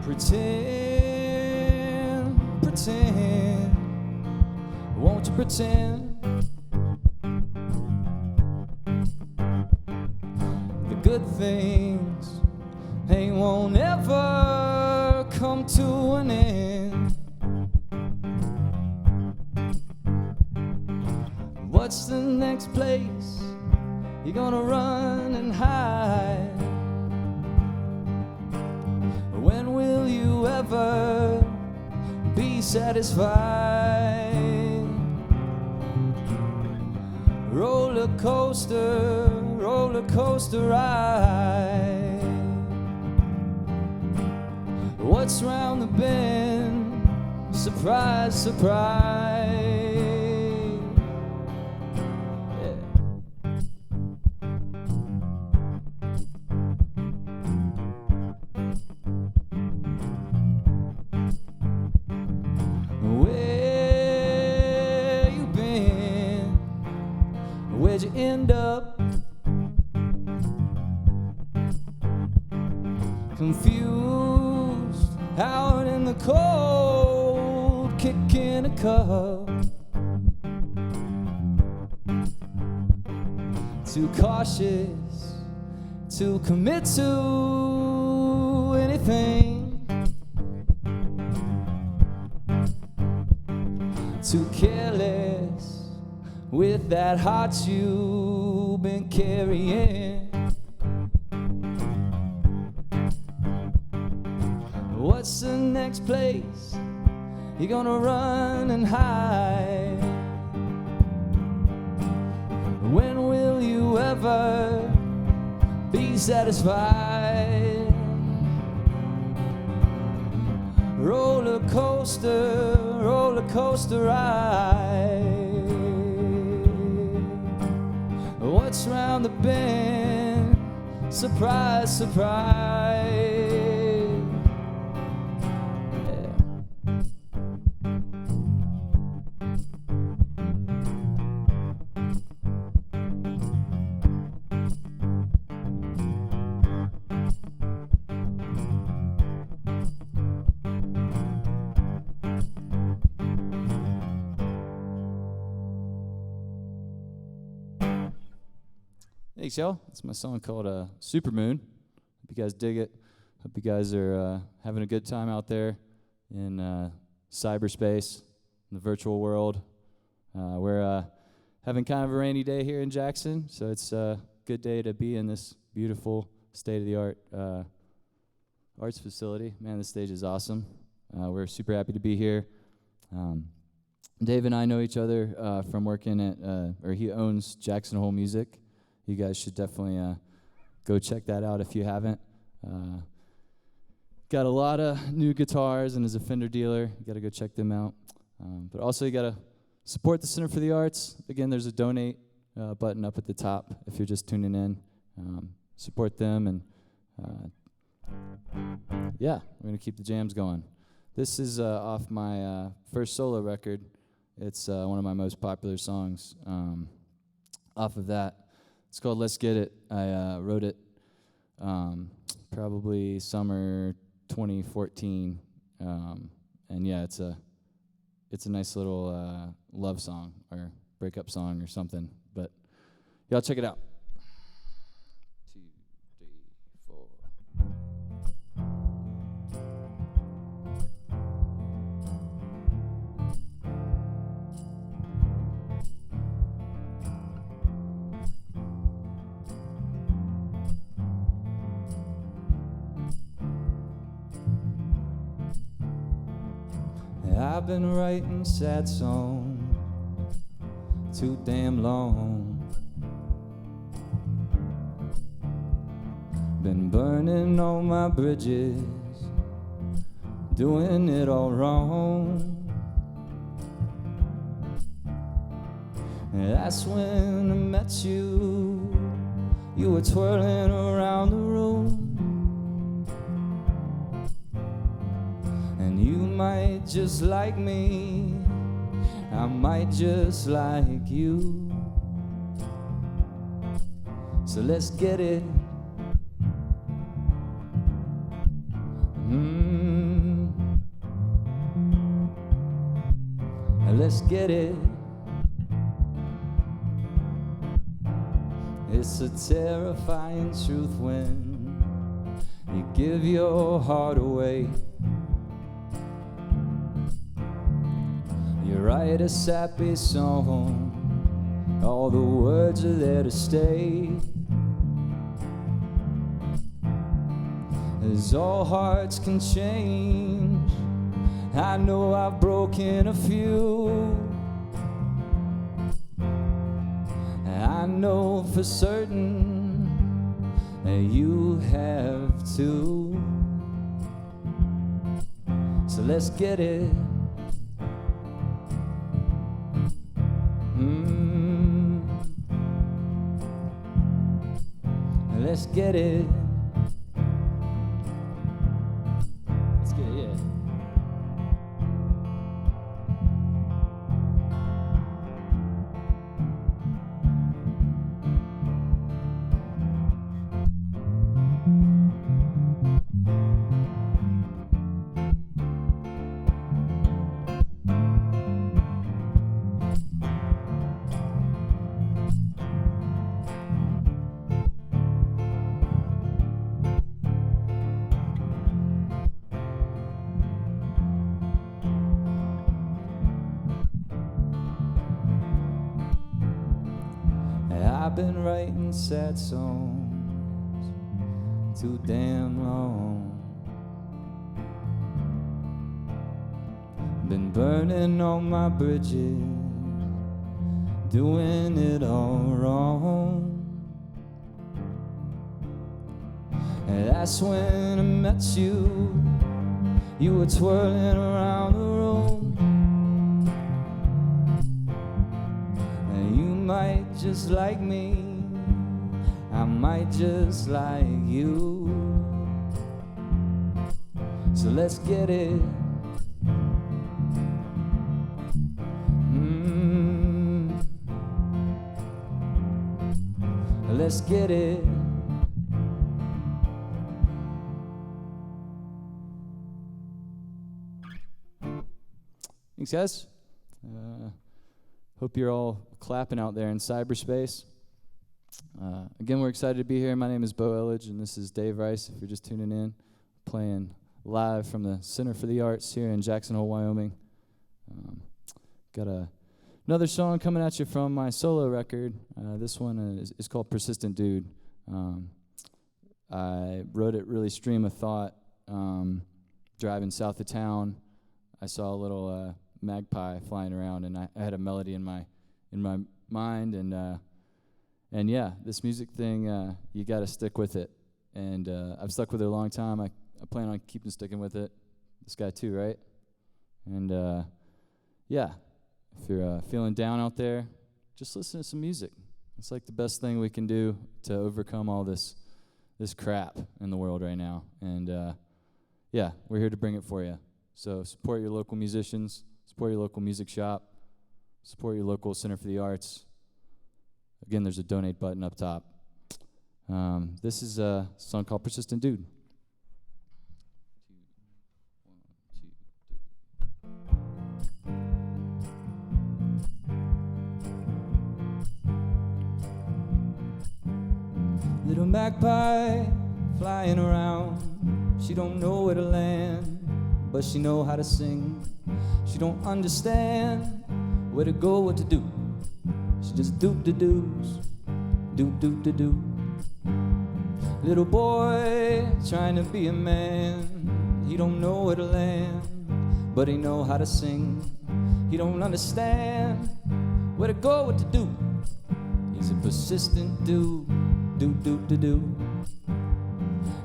Pretend, pretend, won't you pretend? The good things, they won't ever come to an end. What's the next place you're gonna run and hide? When will you ever be satisfied? Roller coaster ride. What's round the bend? Surprise, surprise. Where you been? Where'd you end up? Confused, out in the cold, kicking a cup. Too cautious to commit to anything. Too careless with that heart you've been carrying. What's the next place you're gonna run and hide? When will you ever be satisfied? Roller coaster ride. What's round the bend? Surprise, surprise. Thanks, y'all. That's my song called Supermoon. Hope you guys dig it. Hope you guys are having a good time out there in cyberspace, in the virtual world. We're having kind of a rainy day here in Jackson, so it's a good day to be in this beautiful state-of-the-art arts facility. Man, this stage is awesome. We're super happy to be here. Dave and I know each other from working at, or he owns Jackson Hole Music. You guys should definitely go check that out if you haven't. Got a lot of new guitars and is a Fender dealer. You got to go check them out. But also you got to support the Center for the Arts. Again, there's a donate button up at the top if you're just tuning in. Support them, and yeah, we're going to keep the jams going. This is off my first solo record. It's one of my most popular songs off of that. It's called Let's Get It. I wrote it probably summer 2014, and yeah, it's a nice little love song or breakup song or something. But y'all check it out. 2, 3, 4. I've been writing sad songs too damn long. Been burning all my bridges, doing it all wrong. And that's when I met you. You were twirling around the room. You might just like me, I might just like you. So let's get it. let's get it. It's a terrifying truth when you give your heart away. You write a sappy song, all the words are there to stay. As all hearts can change, I know I've broken a few. I know for certain that you have too. So let's get it. Let's get it. Let's get it, yeah. I've been writing sad songs too damn long. Been burning all my bridges, doing it all wrong. And that's when I met you. You were twirling around the room. And you might just like me, I might just like you. So let's get it. Let's get it. Thanks, guys. Hope you're all clapping out there in cyberspace. Again, we're excited to be here. My name is Bo Elledge, and this is Dave Rice, if you're just tuning in, playing live from the Center for the Arts here in Jackson Hole, Wyoming. Got another song coming at you from my solo record. This one is called Persistent Dude. I wrote it really stream of thought. Driving south of town, I saw a little magpie flying around, and I had a melody in my mind, and yeah, this music thing, you got to stick with it, and I've stuck with it a long time. I plan on sticking with it. This guy too, right? And yeah, if you're feeling down out there, just listen to some music. It's like the best thing we can do to overcome all this crap in the world right now, and yeah, we're here to bring it for you. So support your local musicians. Support your local music shop. Support your local Center for the Arts. Again, there's a donate button up top. This is a song called Persistent Dude. Little magpie flying around. She don't know where to land, but she know how to sing. She don't understand where to go, what to do. She just doop-de-doos, doop-doop-de-doo. Little boy trying to be a man. He don't know where to land, but he know how to sing. He don't understand where to go, what to do. He's a persistent dude, doop-doop-de-doo.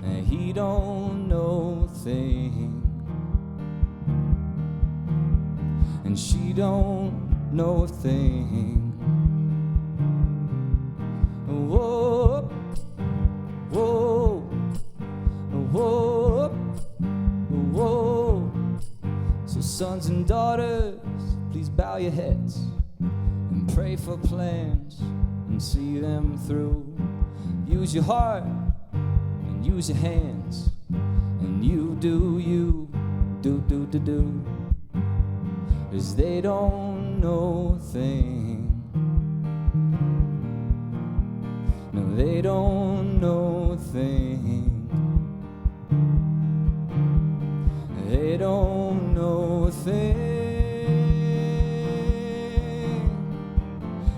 And he don't know a thing, and she don't know a thing. Whoa, whoa, whoa, whoa. So sons and daughters, please bow your heads and pray for plans and see them through. Use your heart and use your hands, and you do you, do. 'Cause they don't know a thing. No, they don't know a thing. They don't know a thing.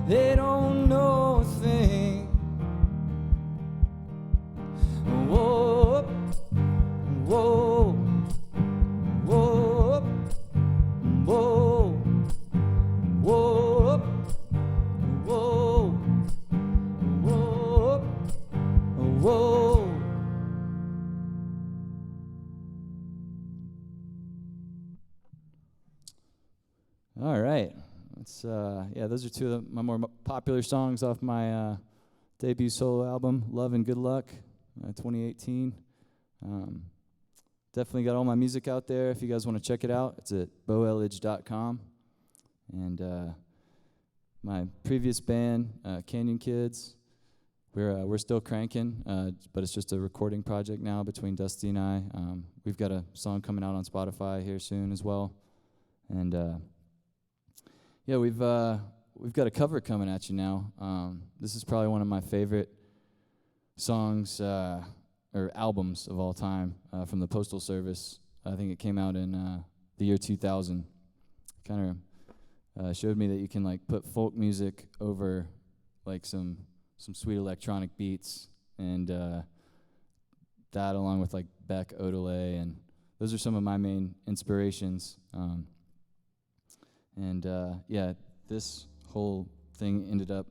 They don't know a thing. Whoa, whoa, whoa, whoa, whoa, whoa, whoa, whoa. All right. Those are two of my more popular songs off my debut solo album, Love and Good Luck, 2018. Definitely got all my music out there. If you guys want to check it out, it's at boelledge.com. And my previous band, Canyon Kids, we're still cranking, but it's just a recording project now between Dusty and I. We've got a song coming out on Spotify here soon as well. And we've got a cover coming at you now. This is probably one of my favorite songs or albums of all time from the Postal Service. I think it came out in the year 2000. Kind of showed me that you can like put folk music over like some sweet electronic beats, and that along with like Beck, Odelay, and those are some of my main inspirations. This whole thing ended up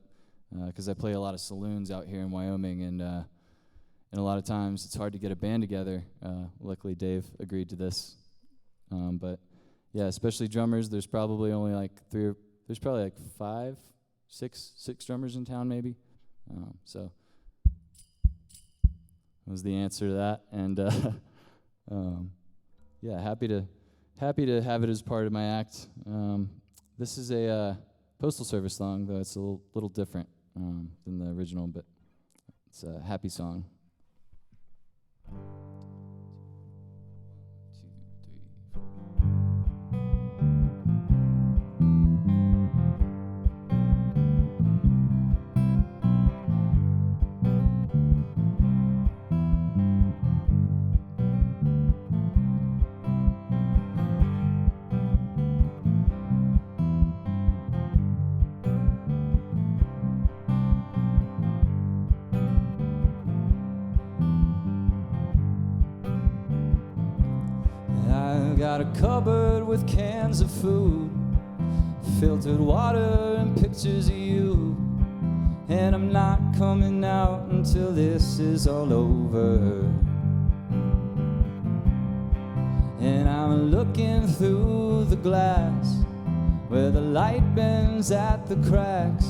because I play a lot of saloons out here in Wyoming, and a lot of times it's hard to get a band together. Luckily, Dave agreed to this. But yeah, especially drummers. There's probably only like five, six drummers in town, maybe. So that was the answer to that, and happy to have it as part of my act. This is a Postal Service song, though it's a little different than the original, but it's a happy song. 1, 2, 3, 4. Got a cupboard with cans of food, filtered water and pictures of you, and I'm not coming out until this is all over. And I'm looking through the glass where the light bends at the cracks,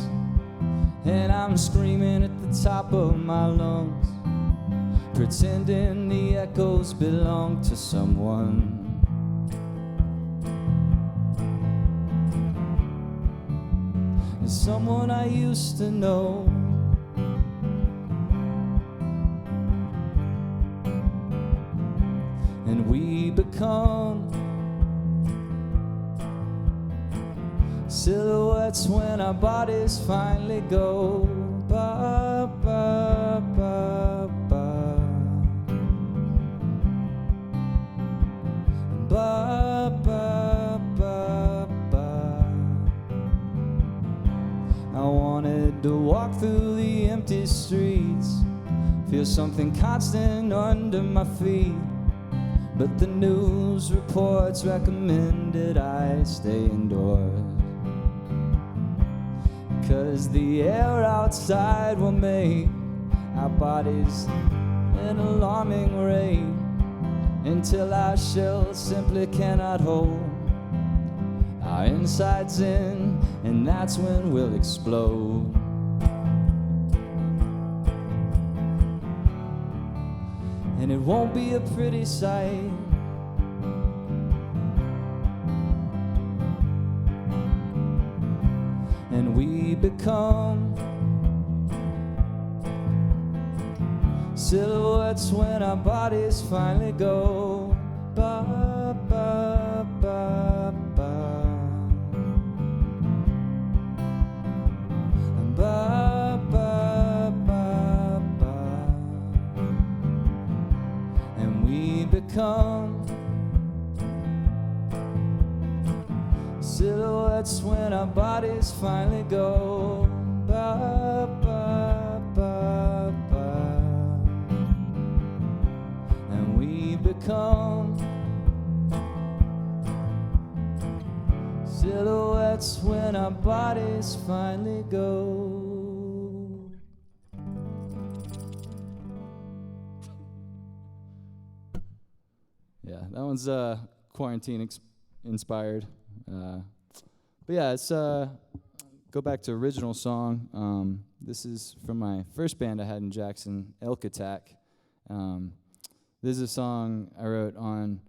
and I'm screaming at the top of my lungs, pretending the echoes belong to someone. Someone I used to know. And we become silhouettes when our bodies finally go. Ba, ba, ba, ba. Ba, ba, ba, ba. I wanted to walk through the empty streets, feel something constant under my feet, but the news reports recommended I stay indoors, 'cause the air outside will make our bodies an alarming rate, until our shells simply cannot hold our insides in, and that's when we'll explode. And it won't be a pretty sight. And we become silhouettes when our bodies finally go. Ba, ba, ba, ba. become silhouettes when our bodies finally go ba, ba, ba, ba. And we become silhouettes when our bodies finally go. Yeah, that one's quarantine inspired. But yeah, it's go back to original song. This is from my first band I had in Jackson, Elledge. This is a song I wrote on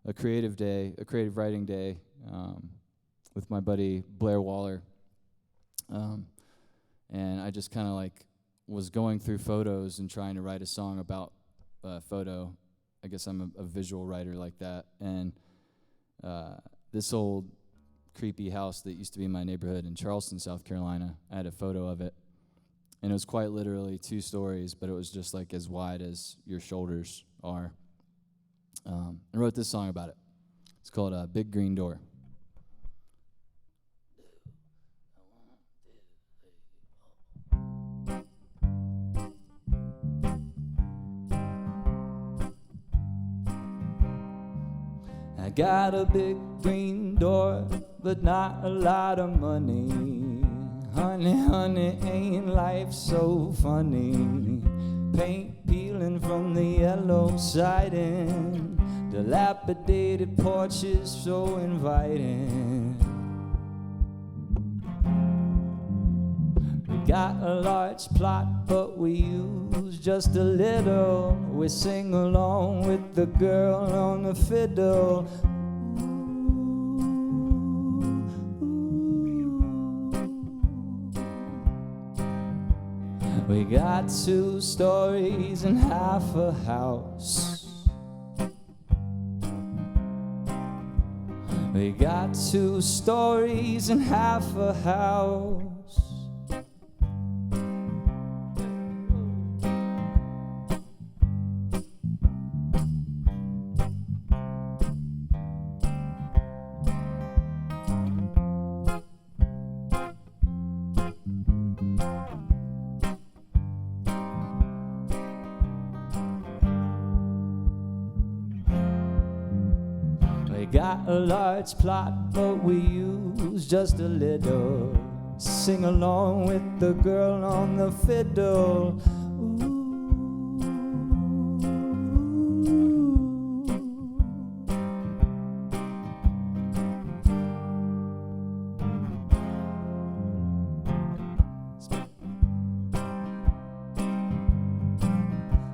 a creative writing day, with my buddy Blair Waller. And I just kind of like was going through photos and trying to write a song about a photo. I guess I'm a visual writer like that. And this old creepy house that used to be in my neighborhood in Charleston, South Carolina, I had a photo of it. And it was quite literally 2 stories, but it was just like as wide as your shoulders are. I wrote this song about it. It's called Big Green Door. I got a big green door, but not a lot of money. Honey, honey, ain't life so funny? Paint peeling from the yellow siding, dilapidated porches so inviting. We got a large plot, but we use just a little. We sing along with the girl on the fiddle. We got 2 stories and half a house. We got 2 stories and half a house. Got a large plot, but we use just a little. Sing along with the girl on the fiddle.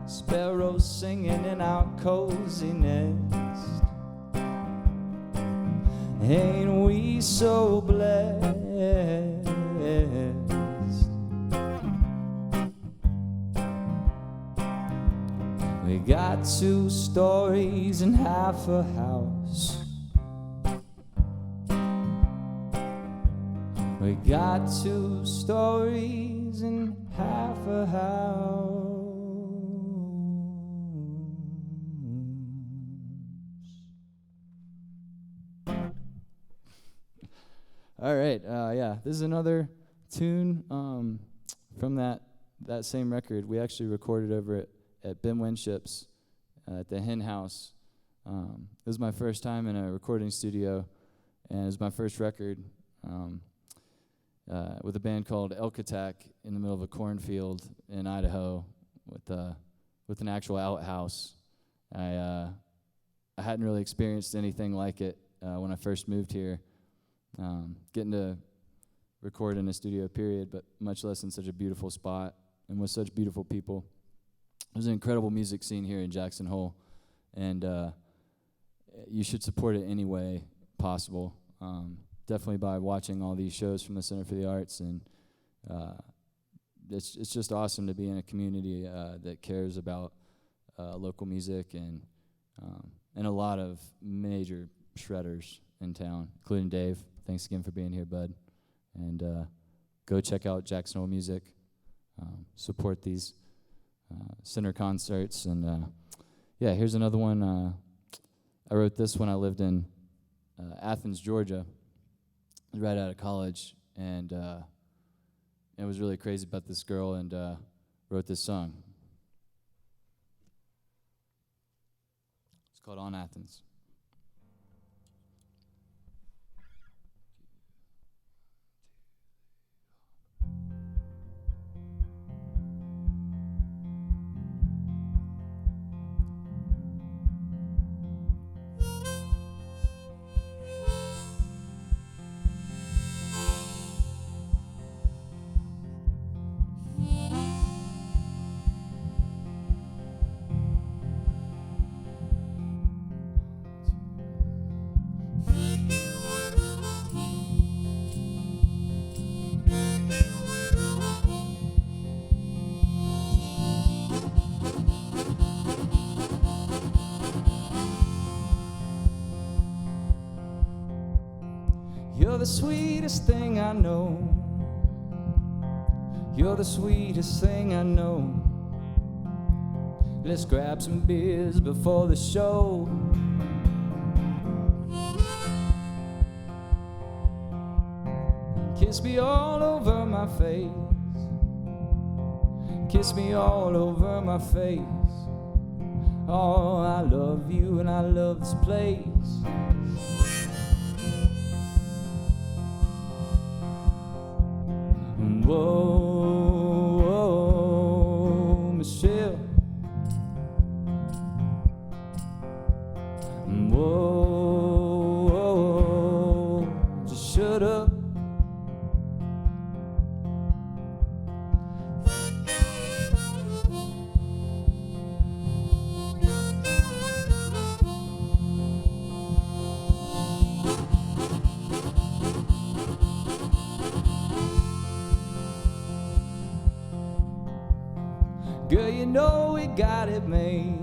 Sparrows singing in our cozy nest. Ain't we so blessed? We got 2 stories and half a house. We got 2 stories and half a house. All right, yeah, this is another tune from that same record. We actually recorded over at Ben Winship's at the Hen House. It was my first time in a recording studio, and it was my first record with a band called Elledge in the middle of a cornfield in Idaho with an actual outhouse. I hadn't really experienced anything like it when I first moved here. Getting to record in a studio, period, but much less in such a beautiful spot and with such beautiful people. There's an incredible music scene here in Jackson Hole, and you should support it any way possible. Definitely by watching all these shows from the Center for the Arts, and it's just awesome to be in a community that cares about local music and a lot of major shredders in town, including Dave. Thanks again for being here, bud. And go check out Jackson Hole Music. Support these center concerts. And yeah, here's another one I wrote this when I lived in Athens, Georgia, right out of college, and I was really crazy about this girl, and wrote this song. It's called On Athens. You're the sweetest thing I know. You're the sweetest thing I know. Let's grab some beers before the show. Kiss me all over my face. Kiss me all over my face. Oh, I love you and I love this place. Whoa, whoa, Michelle. Whoa, whoa, just shut up. Girl, you know we got it made.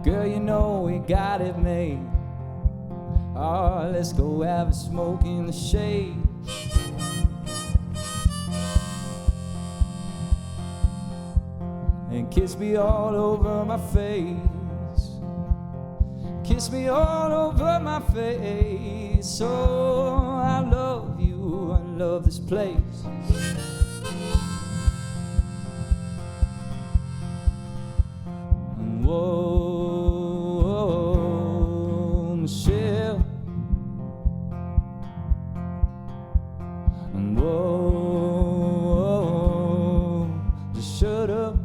Girl, you know we got it made. Oh, let's go have a smoke in the shade. And kiss me all over my face. Kiss me all over my face. Oh, I love you, I love this place. Whoa, whoa, Michelle. Whoa, just shut up.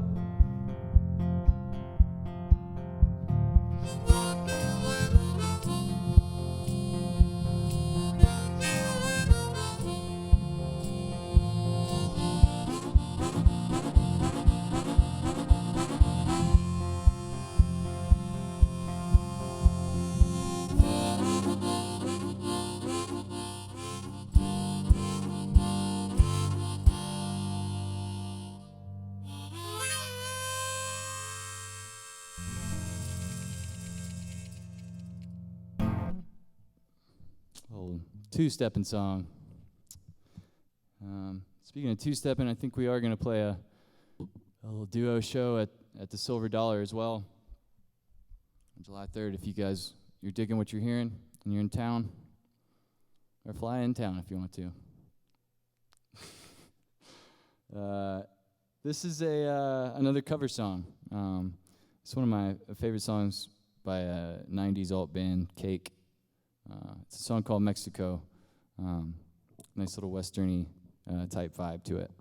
Old two-stepping song. Speaking of two-stepping, I think we are going to play a little duo show at the Silver Dollar as well on July 3rd. If you're digging what you're hearing and you're in town, or fly in town if you want to. This is another cover song. It's one of my favorite songs by a 90s alt band, Cake. It's a song called Mexico. Nice little westerny type vibe to it.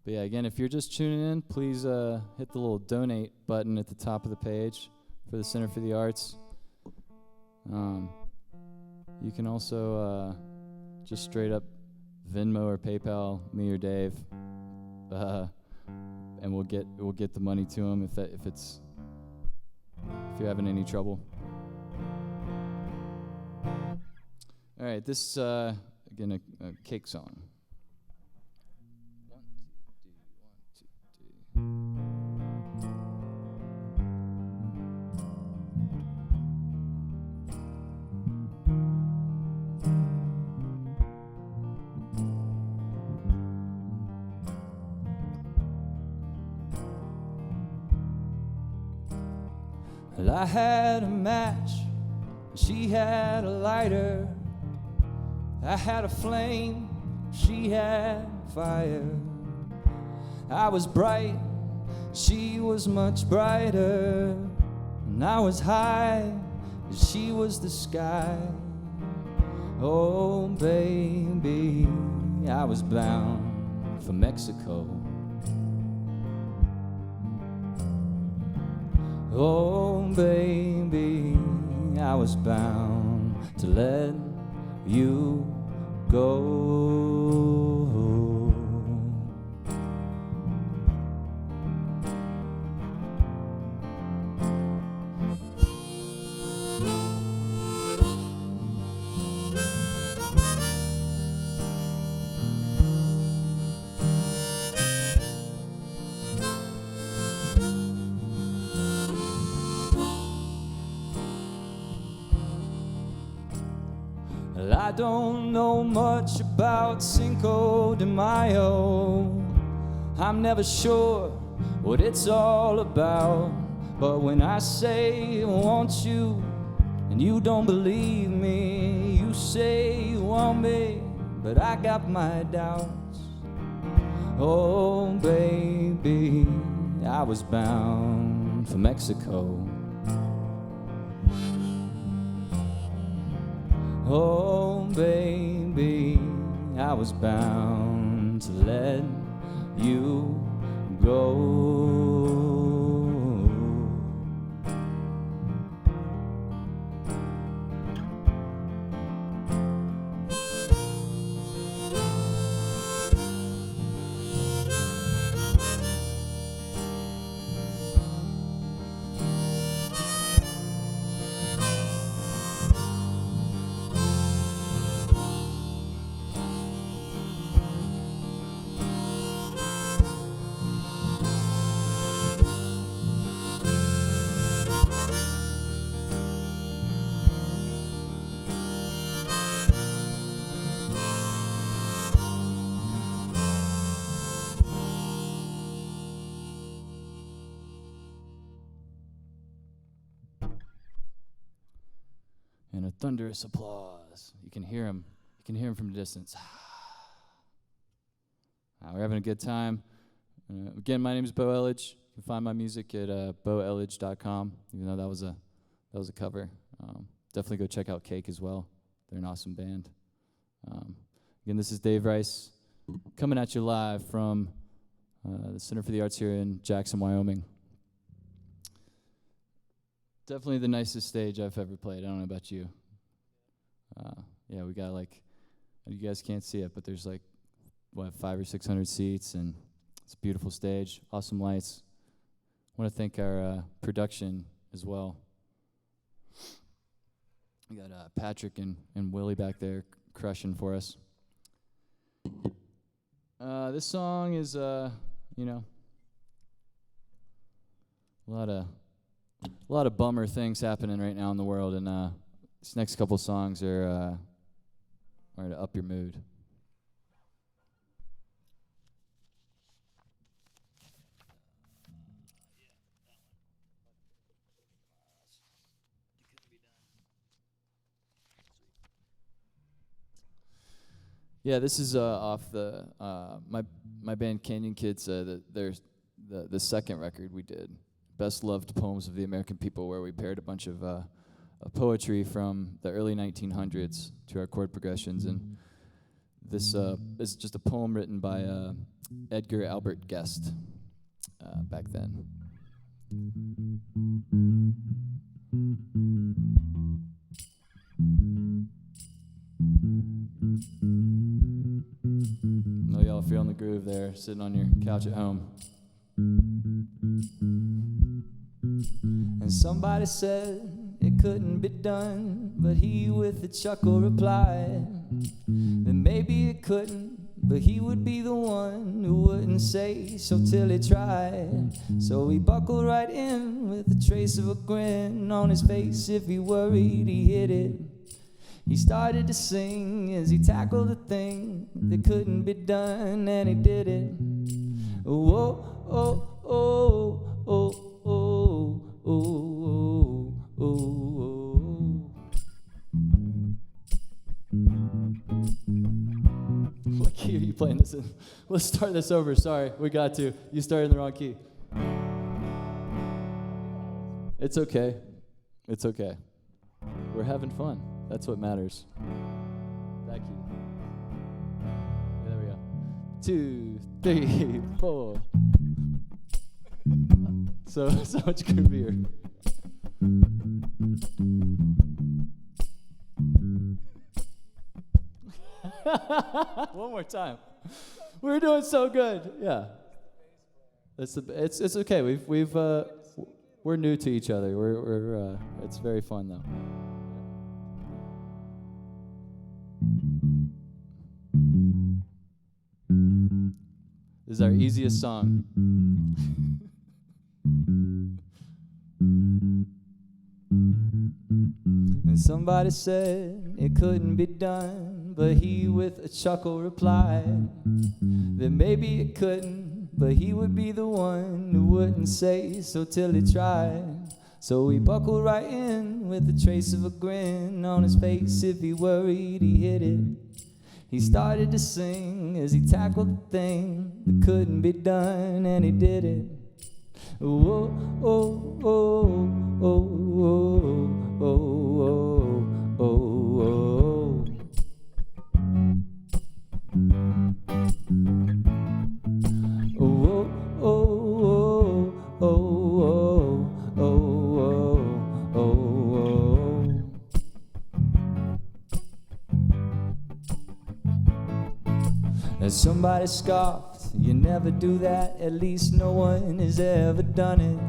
But yeah, again, if you're just tuning in, please hit the little donate button at the top of the page for the Center for the Arts. You can also just straight up Venmo or PayPal me or Dave, and we'll get the money to him if you're having any trouble. All right, this again a Cake song. Well, I had a match, she had a lighter. I had a flame, she had fire. I was bright, she was much brighter. And I was high, she was the sky. Oh baby, I was bound for Mexico. Oh baby, I was bound to let you go. Well, I don't know much about Cinco de Mayo. I'm never sure what it's all about. But when I say I want you and you don't believe me, you say you want me, but I got my doubts. Oh baby, I was bound for Mexico. Oh baby, I was bound to let you go. And a thunderous applause. You can hear him. You can hear him from a distance. We're having a good time. Again, my name is Bo Elledge. You can find my music at boelledge.com. Even though that was a cover. Definitely go check out Cake as well. They're an awesome band. Again, this is Dave Rice coming at you live from the Center for the Arts here in Jackson, Wyoming. Definitely the nicest stage I've ever played. I don't know about you. Yeah, we got you guys can't see it, but there's 500 or 600 seats, and it's a beautiful stage, awesome lights. I want to thank our production as well. We got Patrick and Willy back there crushing for us. This song is, a lot of bummer things happening right now in the world, and these next couple songs are to up your mood. Yeah, this is off the my band Canyon Kids. There's the second record we did, Best Loved Poems of the American People, where we paired a bunch of poetry from the early 1900s to our chord progressions. And this is just a poem written by Edgar Albert Guest back then. Know y'all feeling the groove there, sitting on your couch at home. And somebody said it couldn't be done, but he with a chuckle replied that maybe it couldn't, but he would be the one who wouldn't say so till he tried. So he buckled right in with a trace of a grin on his face. If he worried, he hid it. He started to sing as he tackled the thing that couldn't be done, and he did it. Oh, oh, oh, oh, oh, oh, oh. oh. What key are you playing this in? Let's start this over. Sorry, we got to. You started in the wrong key. It's okay. It's okay. We're having fun. That's what matters. That key. Yeah, there we go. 2, 3, 4. So much groovier. One more time. We're doing so good. Yeah. It's okay. We're new to each other. We're it's very fun though. This is our easiest song. And somebody said it couldn't be done, but he with a chuckle replied that maybe it couldn't, but he would be the one who wouldn't say so till he tried. So he buckled right in with a trace of a grin on his face. If he worried, he hit it. He started to sing as he tackled the thing that couldn't be done, and he did it. Oh, oh, oh, oh, oh, oh, oh, oh, oh. Oh, oh, oh, oh, oh, oh, oh, oh. And somebody scoffed, you never do that, at least no one has ever done it.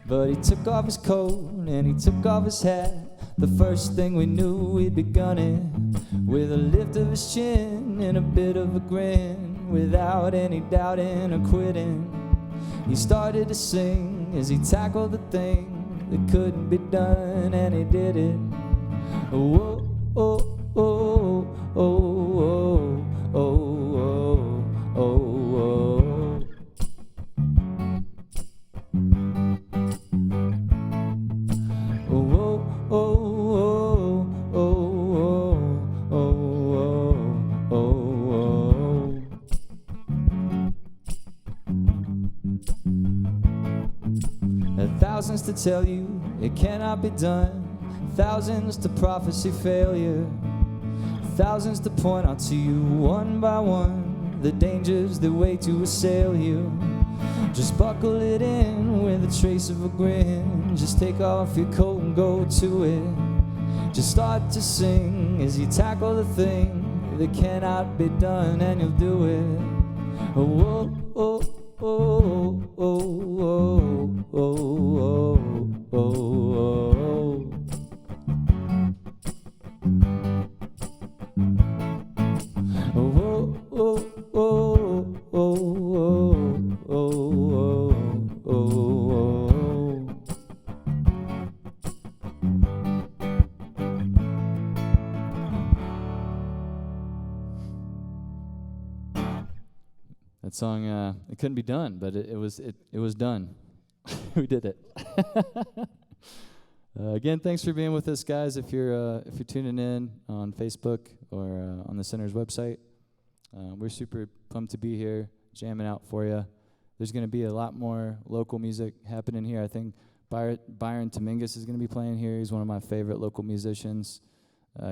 But he took off his coat and he took off his hat. The first thing we knew, we'd begun it with a lift of his chin and a bit of a grin, without any doubting or quitting. He started to sing as he tackled the thing that couldn't be done, and he did it. Oh, oh, oh, oh, oh, oh, oh, oh, oh, oh. Thousands to tell you it cannot be done, thousands to prophesy failure, thousands to point out to you one by one the dangers that wait to assail you. Just buckle it in with a trace of a grin. Just take off your coat and go to it. Just start to sing as you tackle the thing that cannot be done, and you'll do it. Oh, oh, oh, oh, oh, oh, oh, oh, oh, oh. Oh, oh, oh, oh, oh, oh, oh, oh, oh. That song, it couldn't be done, but it was done. We did it. Again, thanks for being with us, guys. If you're tuning in on Facebook or on the center's website, we're super pumped to be here, jamming out for you. There's going to be a lot more local music happening here. I think Byron Dominguez is going to be playing here. He's one of my favorite local musicians.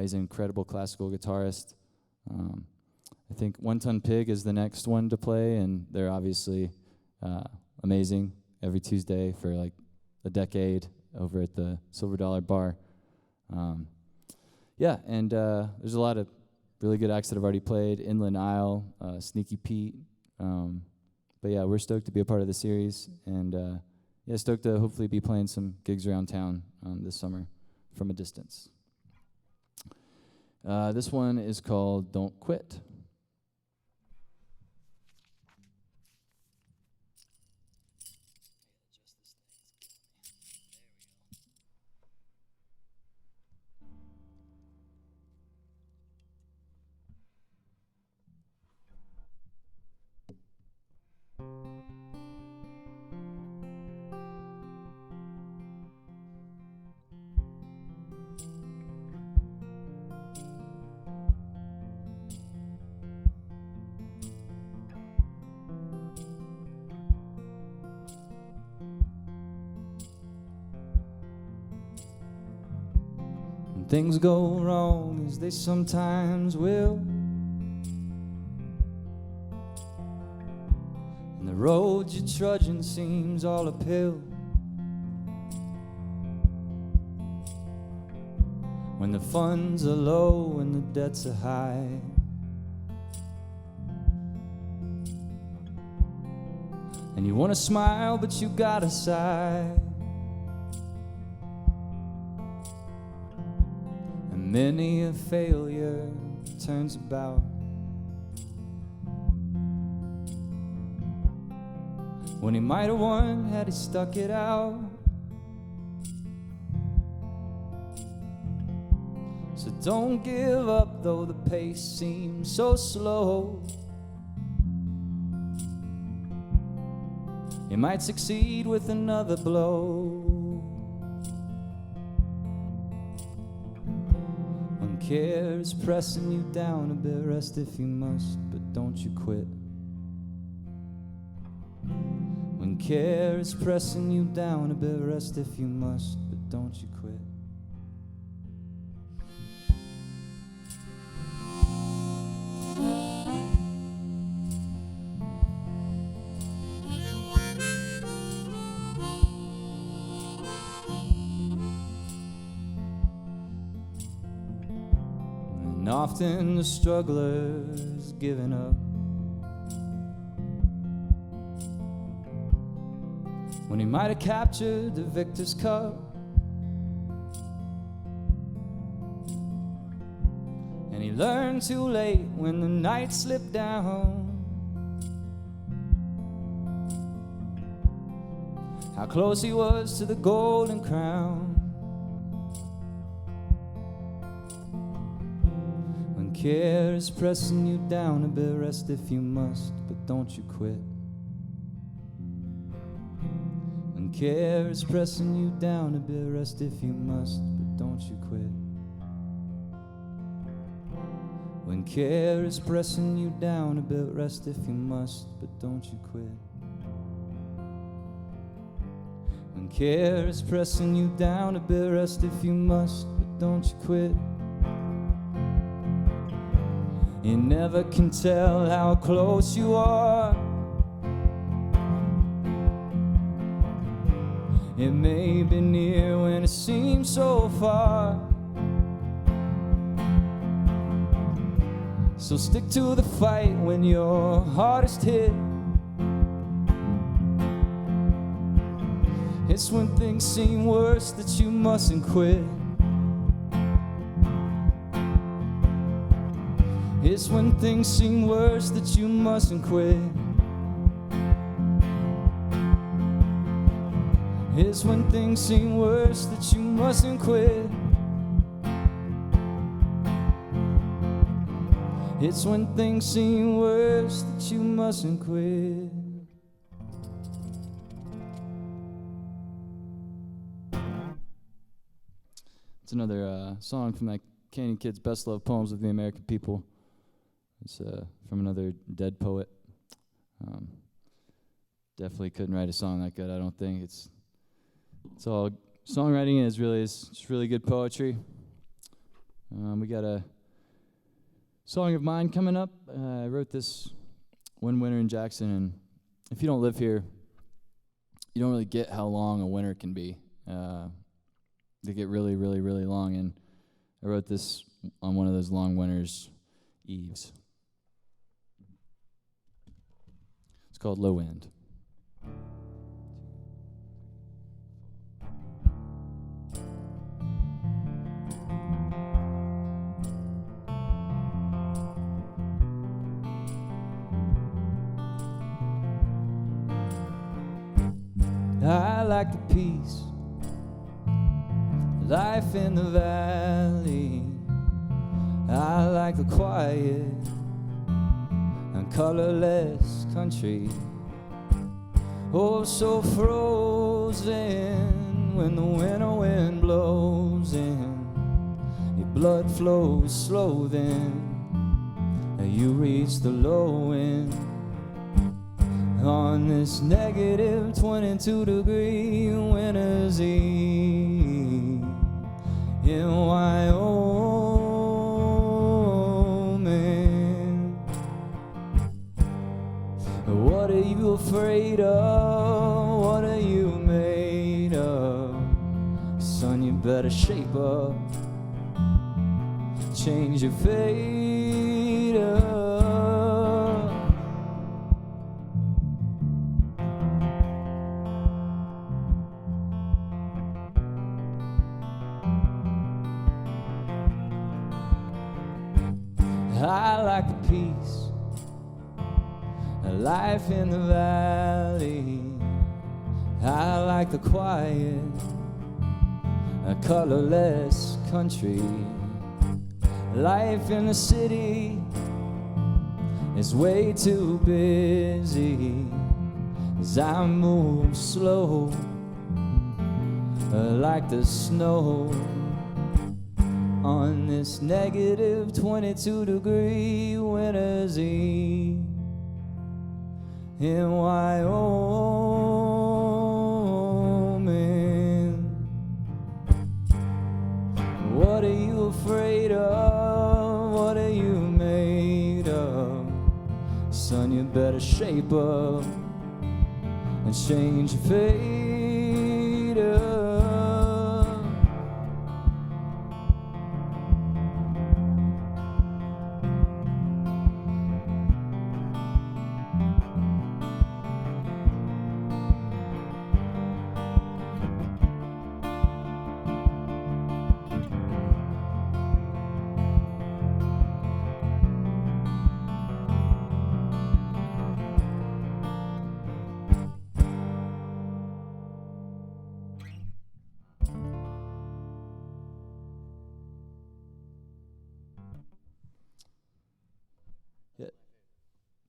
He's an incredible classical guitarist. I think One Ton Pig is the next one to play, and they're obviously amazing every Tuesday for like a decade over at the Silver Dollar Bar. Yeah, and there's a lot of really good acts that have already played. Inland Isle, Sneaky Pete. But yeah, we're stoked to be a part of the series, and yeah, stoked to hopefully be playing some gigs around town this summer from a distance. This one is called Don't Quit. When things go wrong, as they sometimes will, and the road you're trudging seems all uphill, when the funds are low and the debts are high, and you want to smile but you gotta sigh, and many a failure turns about. When he might have won had he stuck it out. So don't give up though the pace seems so slow. You might succeed with another blow. When care is pressing you down a bit, rest if you must, but don't you quit. When care is pressing you down a bit, rest if you must, but don't you quit. And often the struggler's giving up, when he might have captured the victor's cup. And he learned too late when the night slipped down how close he was to the golden crown. When care is pressing you down a bit, rest if you must, but don't you quit. When care is pressing you down a bit, rest if you must, but don't you quit. When care is pressing you down a bit, rest if you must, but don't you quit. When care is pressing you down a bit, rest if you must, but don't you quit. You never can tell how close you are. It may be near when it seems so far. So stick to the fight when you're hardest hit. It's when things seem worse that you mustn't quit. It's when things seem worse that you mustn't quit. It's when things seem worse that you mustn't quit. It's when things seem worse that you mustn't quit. It's another song from that Canyon Kids' Best Love Poems of the American People. It's from another dead poet. Definitely couldn't write a song that good, I don't think. It's all songwriting is just really good poetry. We got a song of mine coming up. I wrote this one winter in Jackson, and if you don't live here, you don't really get how long a winter can be. They get really, really, really long, and I wrote this on one of those long winter's eves. It's called Low End. I like the peace, life in the valley. I like the quiet and colorless country. Oh, so frozen when the winter wind blows in. Your blood flows slow then, and you reach the low end. On this negative 22-degree winter's eve, in Wyoming. What are you afraid of? What are you made of? Son, you better shape up, change your fate up. I like the peace, a life in the valley. I like the quiet, a colorless country. Life in the city is way too busy as I move slow, like the snow on this negative 22-degree winter's eve in Wyoming. What are you afraid of? What are you made of? Son, you better shape up and change your fate up.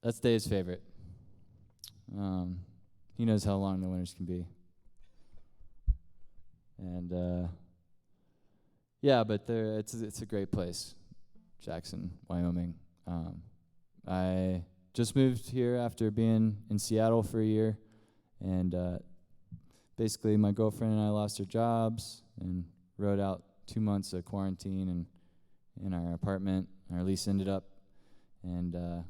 That's Dave's favorite. He knows how long the winters can be. And yeah, but it's a great place, Jackson, Wyoming. I just moved here after being in Seattle for a year, and basically my girlfriend and I lost our jobs and rode out 2 months of quarantine in our apartment. Our lease ended up, and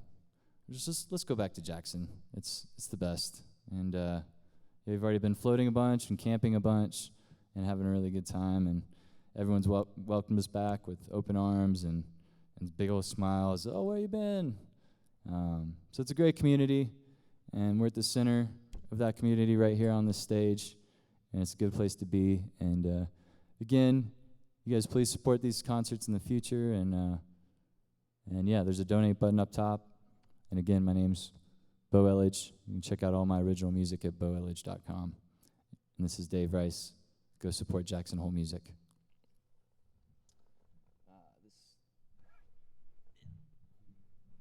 just let's go back to Jackson. It's the best. And we've already been floating a bunch and camping a bunch and having a really good time. And everyone's welcomed us back with open arms and big old smiles. Oh, where you been? So it's a great community, and we're at the center of that community right here on this stage, and it's a good place to be. And again, you guys please support these concerts in the future. And yeah, there's a donate button up top. And again, my name's Bo Elledge. You can check out all my original music at boelledge.com. And this is Dave Rice. Go support Jackson Hole music.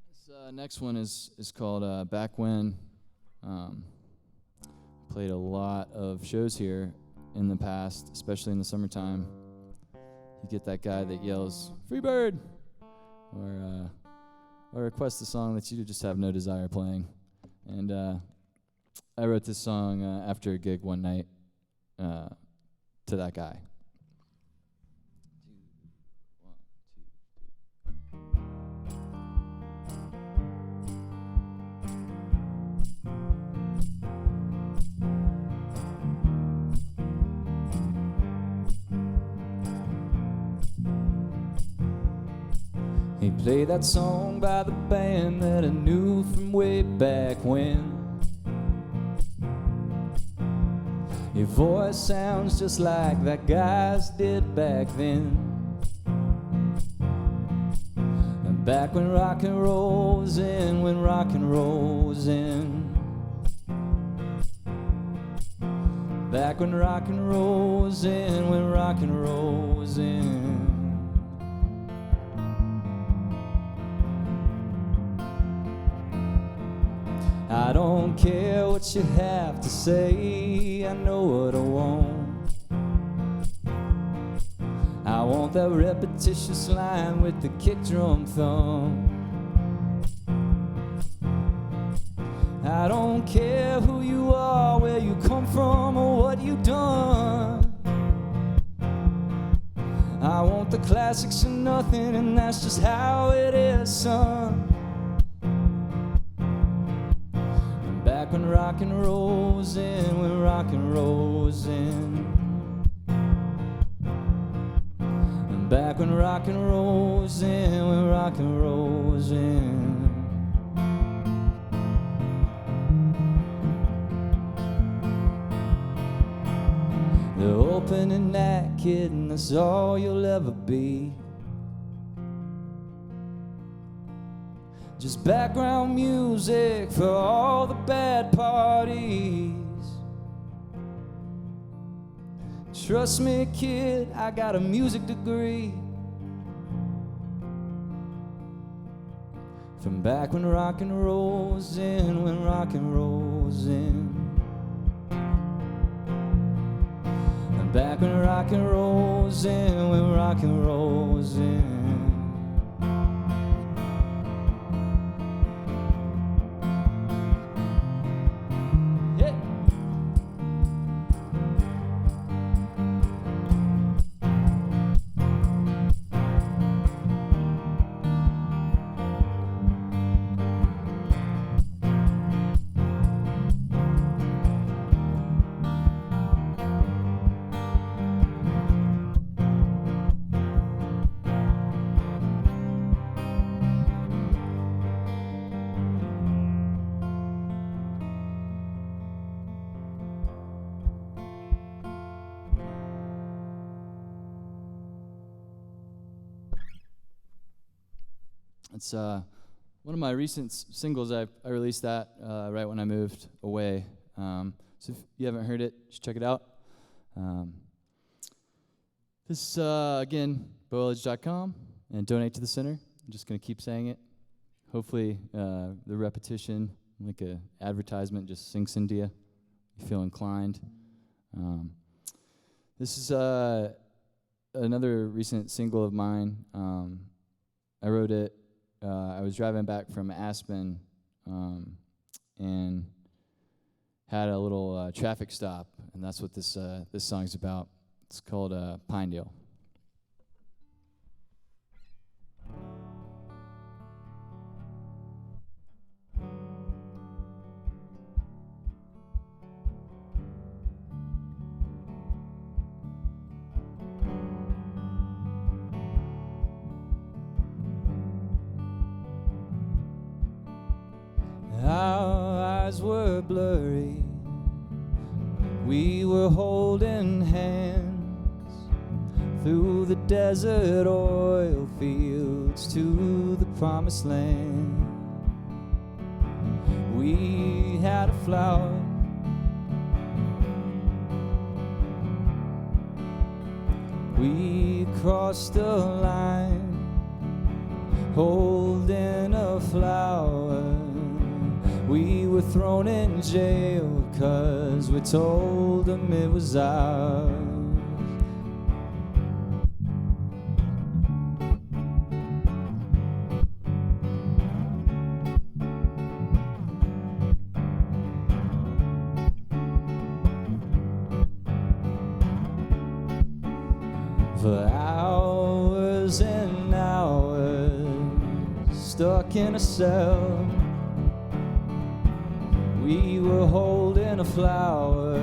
This next one is called Back When. Played a lot of shows here in the past, especially in the summertime. You get that guy that yells, "Free Bird!" or request a song that you just have no desire playing. And I wrote this song after a gig one night to that guy. He played that song by the band that I knew from way back when. Your voice sounds just like that guy's did back then. And back when rock and roll was in, when rock and roll was in. Back when rock and roll was in, when rock and roll was in. I don't care what you have to say, I know what I want. I want that repetitious line with the kick drum thump. I don't care who you are, where you come from, or what you've done. I classics are nothing, and that's just how it is, son. And back when rock and roll was in, when rock and roll was in. And back when rock and roll was in, when rock and roll was in. They're opening that kid, and that's all you'll ever be. Just background music for all the bad parties. Trust me, kid, I got a music degree. From back when rock and roll was in, when rock and roll was in. Back when rock and roll was in, when rock and roll was in. Yeah. It's one of my recent singles. I released that right when I moved away. So if you haven't heard it, just check it out. This, again, Elledge.com, and donate to the center. I'm just going to keep saying it. Hopefully the repetition, like a advertisement, just sinks into you. You feel inclined. This is another recent single of mine. I wrote it. I was driving back from Aspen and had a little traffic stop, and that's what this song's about. It's called Pinedale. Our eyes were blurry, we were holding hands through the desert oil fields to the promised land. We had a flower, we crossed the line, holding a flower. We were thrown in jail 'cause we told them it was ours. For hours and hours, stuck in a cell, we were holding a flower.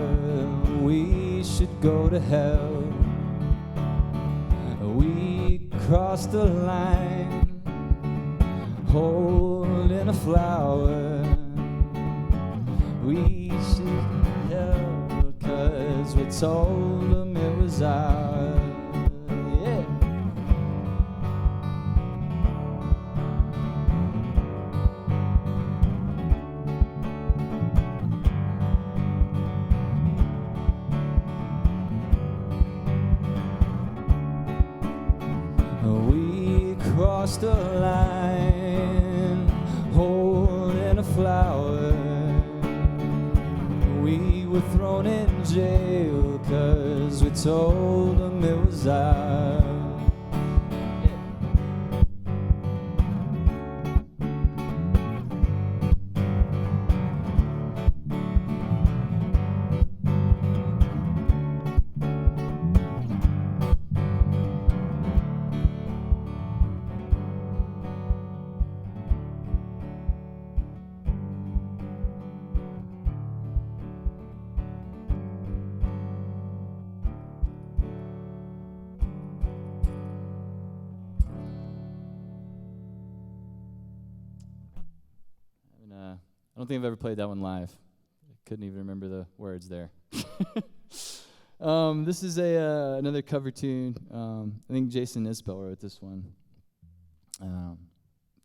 We should go to hell. We crossed the line, holding a flower. We should go to hell 'cause we told them it was ours. Yeah. We crossed the line, holding a flower. We were thrown in jail 'cause we told them it was ours. don't think I've ever played that one live. I couldn't even remember the words there. This is another cover tune. I think Jason Isbell wrote this one.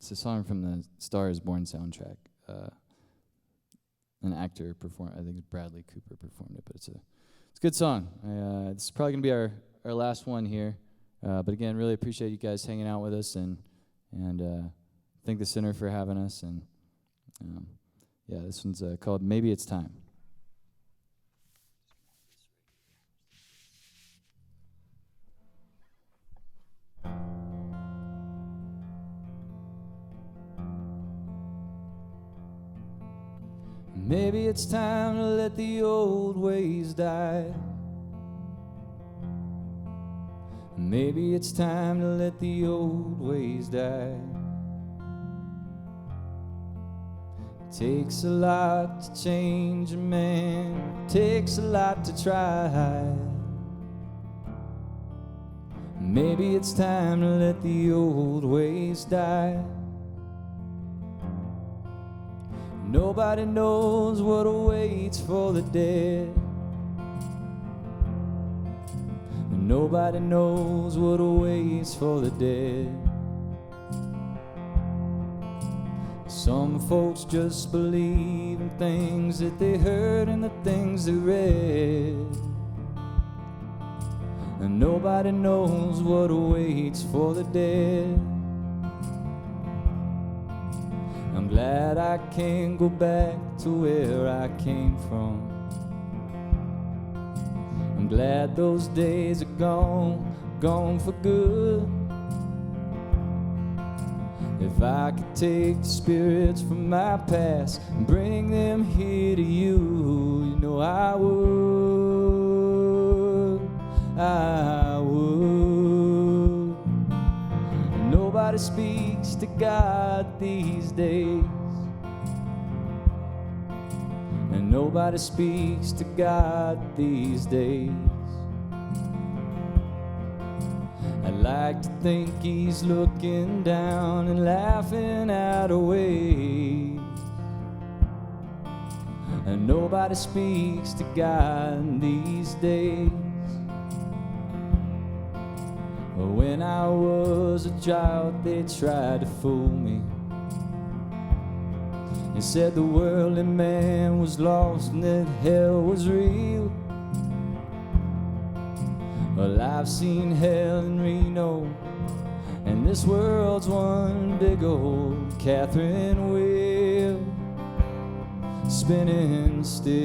It's a song from the Star is Born soundtrack. An actor performed, I think it's Bradley Cooper performed it, but it's a good song. This is probably going to be our last one here. But again, really appreciate you guys hanging out with us, and thank the center for having us. And yeah, this one's called Maybe It's Time. Maybe it's time to let the old ways die. Maybe it's time to let the old ways die. It takes a lot to change a man. It takes a lot to try. Maybe it's time to let the old ways die. Nobody knows what awaits for the dead. Nobody knows what awaits for the dead. Some folks just believe in things that they heard and the things they read. And nobody knows what awaits for the dead. I'm glad I can't go back to where I came from. I'm glad those days are gone for good. If I could take the spirits from my past and bring them here to you, you know I would. Nobody speaks to God these days, and nobody speaks to God these days. I'd like to think he's looking down and laughing at a wave, and nobody speaks to God these days. When I was a child, they tried to fool me. They said the worldly man was lost and that hell was real. Well, I've seen hell in Reno, and this world's one big old Catherine wheel, spinning still.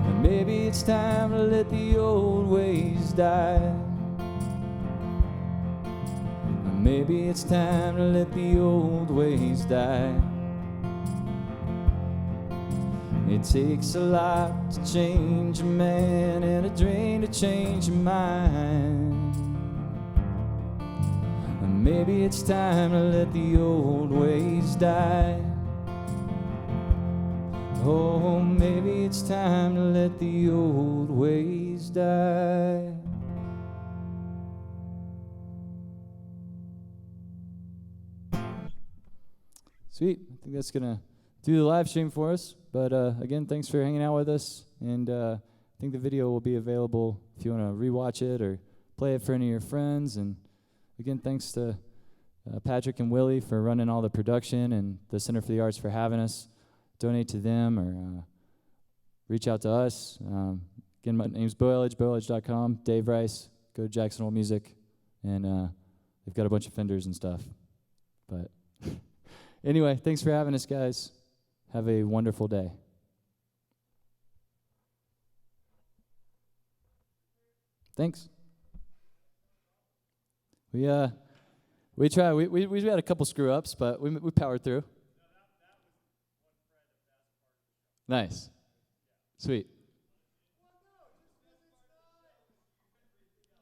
And maybe it's time to let the old ways die. Maybe it's time to let the old ways die. It takes a lot to change a man and a drain to change a mind. And maybe it's time to let the old ways die. Oh, maybe it's time to let the old ways die. Sweet. I think that's going to do the live stream for us. But again, thanks for hanging out with us. And I think the video will be available if you want to rewatch it or play it for any of your friends. And again, thanks to Patrick and Willy for running all the production, and the Center for the Arts for having us. Donate to them or reach out to us. Again, my name's Bo Elledge, boelledge.com. Dave Rice, go to Jackson Hole Music. And they've got a bunch of fenders and stuff. But anyway, thanks for having us, guys. Have a wonderful day. Thanks. We tried. We had a couple screw ups, but we powered through. Nice. Sweet.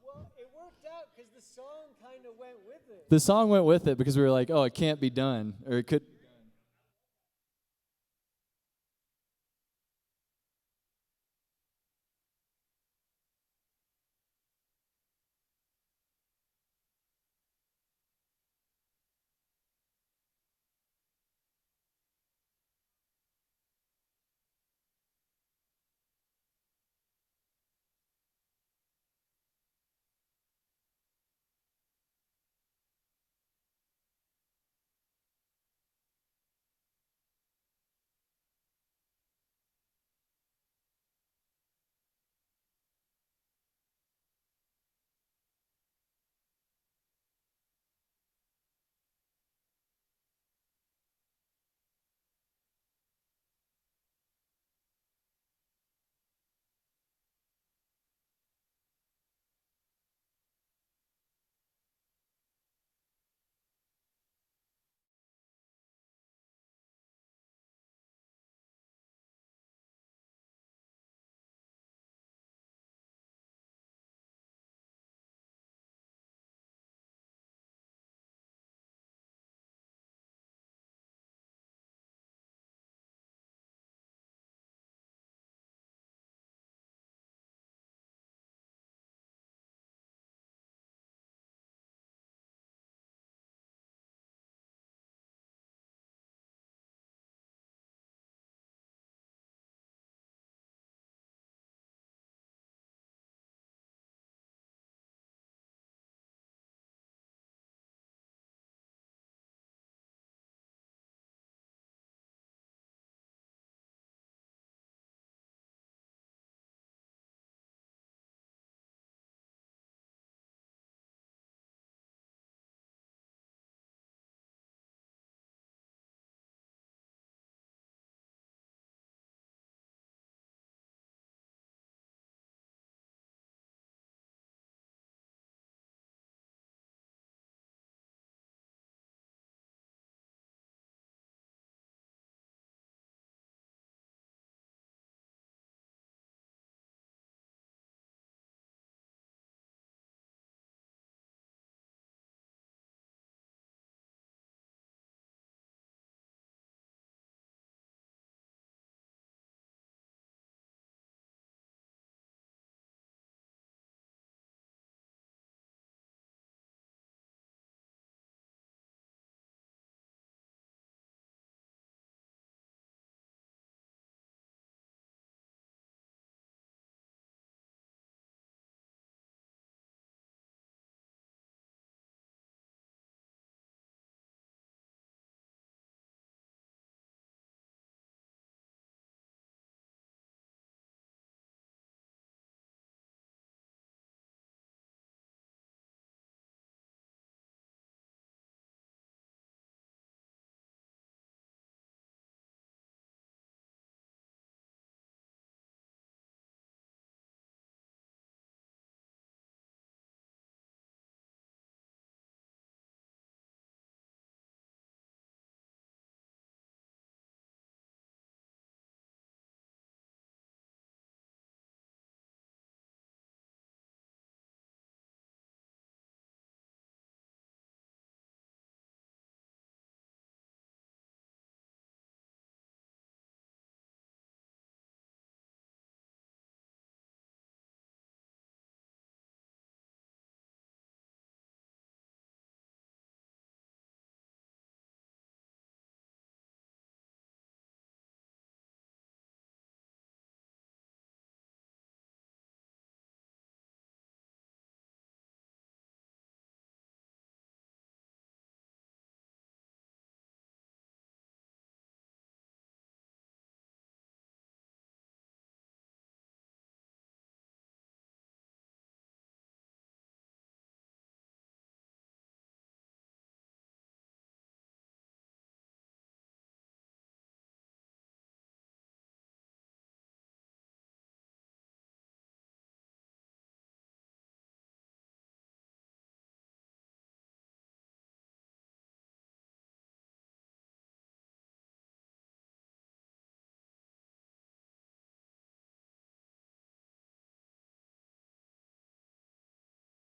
Well, it worked out because the song kind of went with it. The song went with it because we were like, oh, it can't be done, or it could.